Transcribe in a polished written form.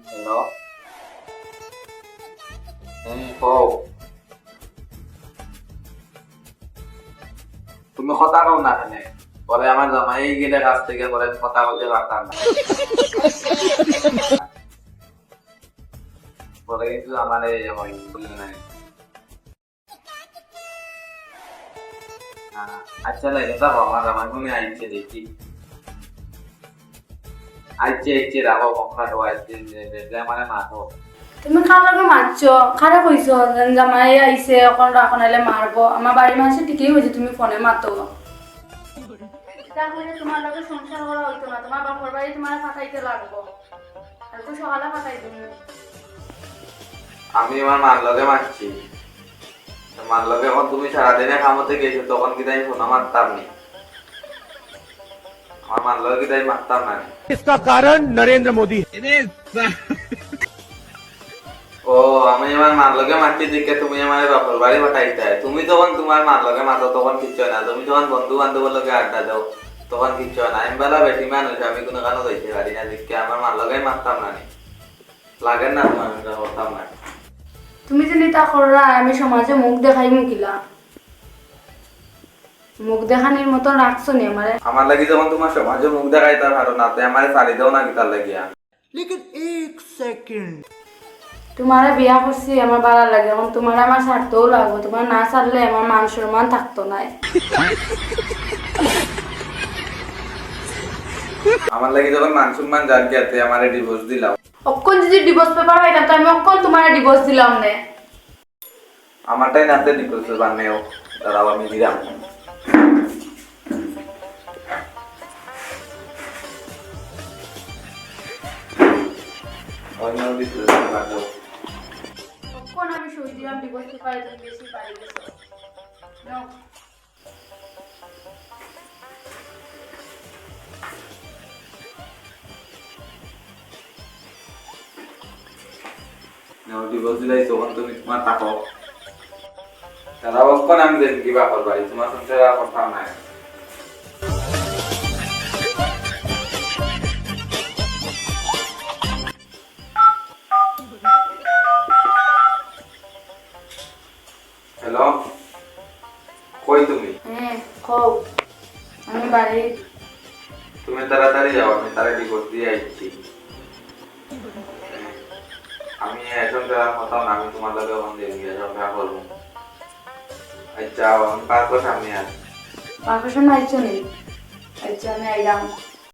Hello. কও। তুমি কথা কও না কেন? পরে আমার জামাই গেলে কাছ থেকে পরে কথা বলতে পারতাম না। পরে কিন্তু আমার এমন বললে নাই। আচ্ছা না এটা আমার জামাই মনে আইছে দেখি। আইছে রাখো কখনো আইছে যে মানে মাথো। তুমি কার লগে মারছো? খারাপ হইছো জামাই আইছে এখন রাখন আইলে মারবো। আমার বাড়ির মানুষ ঠিকই হয়েছে তুমি ফোনে মাতো। তাহলে তোমার লগে সংসার করা হইতো না, তোমার বাপর বাড়ি তোমার পাঠাইতে লাগবো। আর তো সকালে পাঠাই তুমি। আমি আমার মার লগে মারছি। মার লগে এখন তুমি সারাদিনে খামতে গেছো তখন কি তাই ফোন মারতাম নি। আমার মার লগে কি তাই মারতাম না। इसका कारण नरेंद्र मोदी ও আমি আমার মার লগে মারছি দেখে তুমি আমার বাপর বাড়ি পাঠাইতে। তুমি যখন তোমার মার লগে মারো তখন কিচ্ছু হয় না। তুমি যখন বন্ধু বান্ধবের লগে আড্ডা দাও তখন কিচ্ছু হয় না। আমি বেলা বেশি মানুষ আমি কোনো কারণে যাইতে পারি না দেখে আমার মার লগে মারতাম না। লাগে না তোমার করতাম না। তুমি যে নিতা কররা আমি সমাজে মুখ দেখাই মুখিলা। মুখ দেখানির মতো রাখছো নি আমারে। আমার লাগি যখন তোমার সমাজে মুখ দেখাই তার ভালো না তাই আমার চালি দাও না কি তার লাগিয়া। लेकिन एक सेकंड তোমারে বিয়া করছি আমার ভালো লাগে, এখন তোমার আমার ছাড়তেও লাগবে। তোমার না ছাড়লে আমার মান সম্মান থাকতো না। আমার লাগি যখন মান সম্মান জান গিয়াতে আমারে ডিভোর্স দিলাম। অক্ষণ যদি ডিভোর্স পেপার হয় না তো আমি অক্ষণ তোমার ডিভোর্স দিলাম নে। আমারটাই নাতে ডিভোর্স বানেও দাঁড়াও আমি দিলাম। অন্য ডিভোর্স বানেও অক্ষণ আমি সই দিলাম ডিভোর্স পেপারে, তুমি বেশি পারি গেছো। নাও। ডিভোর্স দিলাই তখন তুমি তোমার থাকো। দাঁড়াও অক্ষণ আমি দেখি কি বাপর বাড়ি তোমার সংসারে আর করতাম না। হ্যালো, কই তুমি? হ্যাঁ কও। আমি বাড়ি। তুমি তাড়াতাড়ি যাও আমি তারা ডিভোর্স দিয়ে আইছি। আমি এখন তো আর কথা না আমি তোমার লগে ফোন দিয়ে গিয়ে ঝগড়া করবো। আচ্ছা আমি 5 বছর সামনে আছি। পারফেকশন আইছো নি? আচ্ছা আমি আইলাম।